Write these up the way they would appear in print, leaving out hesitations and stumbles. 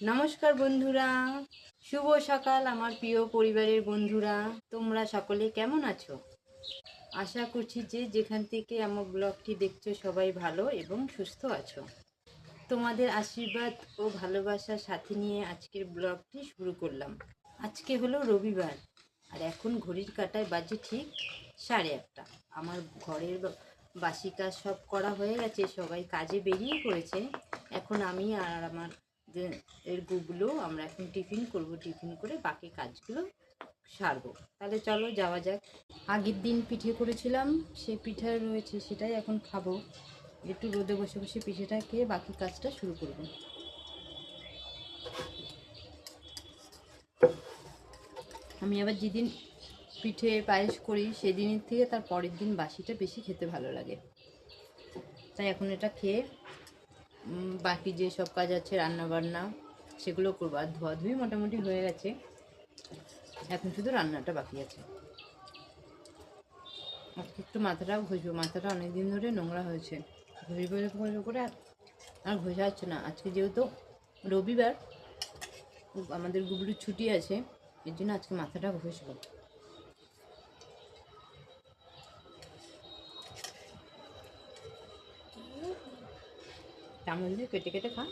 নমস্কার বন্ধুরা, শুভ সকাল আমার প্রিয় পরিবারের বন্ধুরা। তোমরা সকলে কেমন আছো? আশা করছি যে যেখান থেকে আমার ব্লগটি দেখছো সবাই ভালো এবং সুস্থ আছো। তোমাদের আশীর্বাদ ও ভালোবাসার সাথে নিয়ে আজকের ব্লগটি শুরু করলাম। আজকে হলো রবিবার আর এখন ঘড়ির কাঁটায় বাজে ঠিক 1:30। আমার ঘরের বাসি কাজ সব করা হয়ে গেছে, সবাই কাজে বেরিয়ে পড়েছে। এখন আমি আর আমার এর গুগলো আমরা এখন টিফিন করব, টিফিন করে বাকি কাজগুলো সারবো। তাহলে চলো যাওয়া যাক। আগের দিন পিঠে করেছিলাম, সে পিঠা রয়েছে, সেটাই এখন খাবো। একটু রোদে বসে বসে পিঠেটা খেয়ে বাকি কাজটা শুরু করবো। আমি আবার যেদিন পিঠে পায়েস করি সেদিনের থেকে তার পরের দিন বাসিটা বেশি খেতে ভালো লাগে। তাই এখন এটা খেয়ে বাকি যে সব কাজ আছে রান্না বান্না সেগুলো করবো। আর ধোয়াধুয়ি মোটামুটি হয়ে গেছে, এখন শুধু রান্নাটা বাকি আছে। আজকে একটু মাথাটাও ঘষবো, মাথাটা অনেক দিন ধরে নোংরা হয়েছে, ঘষবো করে আর ঘষা হচ্ছে না। আজকে যেহেতু রবিবার, আমাদের গুবলুর ছুটি আছে, এর জন্য আজকে মাথাটা ঘষবো। চামচ দিয়ে কেটে কেটে খা।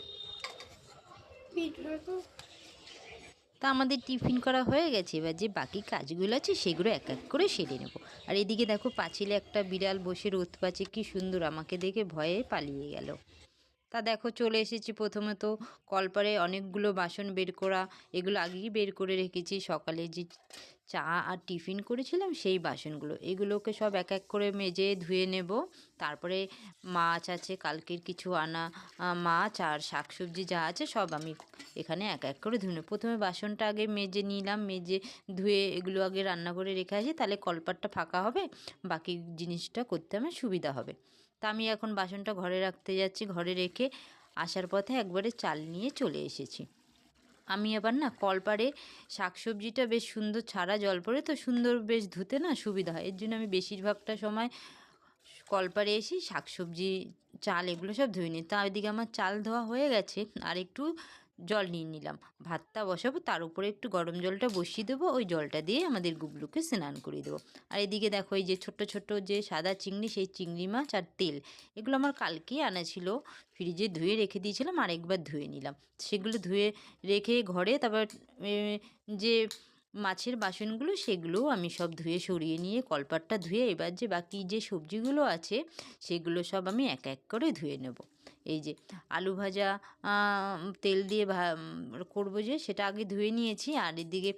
তা আমাদের টিফিন করা হয়ে গেছে, এবার যে বাকি কাজগুলো আছে সেগুলো এক এক করে সেরে নেব। আর এদিকে দেখো পাঁচিলে একটা বিড়াল বসে রোদ পাচ্ছে, কি সুন্দর, আমাকে দেখে ভয়ে পালিয়ে গেল। তা দেখো চলে এসেছি। প্রথমে তো কলপারে অনেকগুলো বাসন বের করা, এগুলো আগেই বের করে রেখেছি। সকালে যে চা আর টিফিন করেছিলাম সেই বাসনগুলো, এগুলোকে সব এক এক করে মেজে ধুয়ে নেব। তারপরে মাছ আছে, কালকের কিছু আনা মাছ আর শাকসবজি যা আছে সব আমি এখানে এক এক করে ধুয়ে নেব। প্রথমে বাসনটা আগে মেজে নিলাম, মেজে ধুয়ে এগুলো আগে রান্না করে রেখে আসি, তাহলে কলপারটা ফাঁকা হবে, বাকি জিনিসটা করতে আমার সুবিধা হবে। তা আমি এখন বাসনটা ঘরে রাখতে যাচ্ছি। ঘরে রেখে আসার পথে একবারে চাল নিয়ে চলে এসেছি। আমি আবার না কলপারে শাকসবজিটা বেশ সুন্দর ছাড়া জল পড়ে তো সুন্দর, বেশ ধুতে না সুবিধা হয়, এর জন্য আমি বেশিরভাগটা সময় কলপারে এসে শাকসবজি চাল এগুলো সব ধুয়ে নিই। তা এদিকে আমার চাল ধোয়া হয়ে গেছে, আর একটু জল নিয়ে নিলাম। ভাতটা বসাবো, তার উপরে একটু গরম জলটা বসিয়ে দেবো, ওই জলটা দিয়ে আমাদের গুবলুকে স্নান করিয়ে দেবো। আর এদিকে দেখো এই যে ছোট ছোট যে সাদা চিংড়ি, সেই চিংড়ি মাছ আর তেল, এগুলো আমার কালকেই আনা ছিল, ফ্রিজে ধুয়ে রেখে দিয়েছিলাম, আর একবার ধুয়ে নিলাম। সেগুলো ধুয়ে রেখে ঘরে তারপর যে মাছের বাসনগুলো সেগুলোও আমি সব ধুয়ে সরিয়ে নিয়ে কলপাটটা ধুয়ে এবার যে বাকি যে সবজিগুলো আছে সেগুলো সব আমি এক এক করে ধুয়ে নেব। এই যে আলু ভাজা তেল দিয়ে করবো, যে সেটা আগে ধুয়ে নিয়েছি। আর এদিকে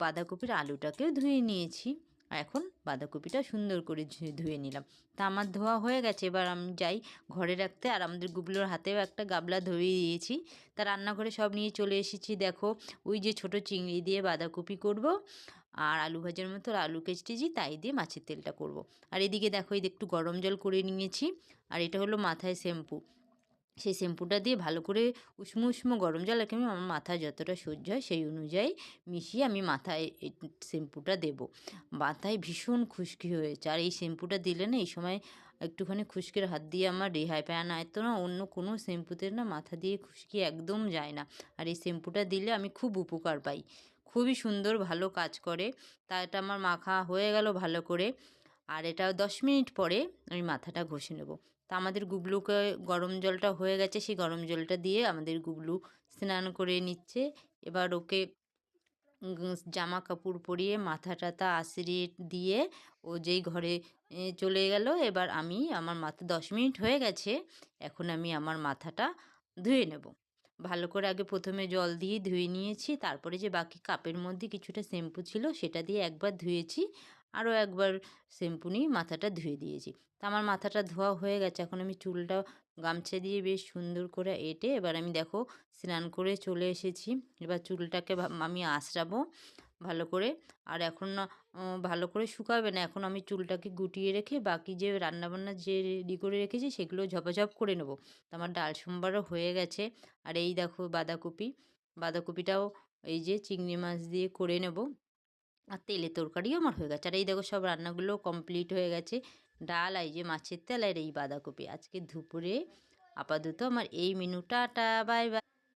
বাঁধাকপির আলুটাকেও ধুয়ে নিয়েছি। এখন বাঁধাকপিটা সুন্দর করে ধুয়ে নিলাম। তা আমার ধোয়া হয়ে গেছে, এবার আমি যাই ঘরে রাখতে। আর আমাদের গুবলোর হাতেও একটা গাবলা ধরিয়ে দিয়েছি। তা রান্নাঘরে সব নিয়ে চলে এসেছি। দেখো ওই যে ছোট চিংড়ি দিয়ে বাঁধাকপি করব, আর আলু ভাজার মতো আলু কেটেছি, তাই দিয়ে মাছের তেলটা করব। আর এদিকে দেখো এই একটু গরম জল করে নিয়েছি, আর এটা হলো মাথায় শ্যাম্পু। সেই শ্যাম্পুটা দিয়ে ভালো করে উষ্ণ উষ্ণ গরম জল রেখে আমি আমার মাথায় যতটা সহ্য হয় সেই অনুযায়ী মিশিয়ে আমি মাথায় এই শ্যাম্পুটা দেবো। মাথায় ভীষণ খুশকি হয়েছে, আর এই শ্যাম্পুটা দিলে না এই সময় একটুখানি খুশকির হাত দিয়ে আমার রেহাই পায় না। এত না অন্য কোনো শ্যাম্পুতে না মাথা দিয়ে খুশকি একদম যায় না, আর এই শ্যাম্পুটা দিলে আমি খুব উপকার পাই, খুবই সুন্দর ভালো কাজ করে। তা এটা আমার মাখা হয়ে গেল ভালো করে, আর এটা 10 মিনিট পরে আমি মাথাটা ঘষে নেব। তা আমাদের গুবলুকে গরম জলটা হয়ে গেছে, সেই গরম জলটা দিয়ে আমাদের গুবলু স্নান করে নিচ্ছে। এবার ওকে জামা কাপড় পরিয়ে মাথা টাথা আঁচড়িয়ে দিয়ে ও যেই ঘরে চলে গেল। এবার আমি আমার মাথা 10 মিনিট হয়ে গেছে, এখন আমি আমার মাথাটা ধুয়ে নেব ভালো করে। আগে প্রথমে জল দিয়ে ধুয়ে নিয়েছি, তারপরে যে বাকি কাপের মধ্যে কিছুটা শ্যাম্পু ছিল সেটা দিয়ে একবার ধুয়েছি, আরও একবার শ্যাম্পু নিয়ে মাথাটা ধুয়ে দিয়েছি। তা আমার মাথাটা ধোয়া হয়ে গেছে, এখন আমি চুলটা গামছা দিয়ে বেশ সুন্দর করে এঁটে এবার আমি দেখো স্নান করে চলে এসেছি। এবার চুলটাকে আমি আঁচড়াবো ভালো করে। আর এখন না ভালো করে শুকাবে না, এখন আমি চুলটাকে গুটিয়ে রেখে বাকি যে রান্নাবান্না যে রেডি করে রেখেছি সেগুলো ঝপাঝপ করে নেবো। তো আমার ডাল সম্বারও হয়ে গেছে। আর এই দেখো বাঁধাকপিটাও এই যে চিংড়ি মাছ দিয়ে করে নেব। আর তেলের তরকারিও আমার হয়ে গেছে। আর এই দেখো সব রান্নাগুলো কমপ্লিট হয়ে গেছে। ডাল, এই যে মাছের তেল, আর এই বাঁধাকপি। আজকে দুপুরে আপাতত আমার এই মেনু। Tata, bye bye.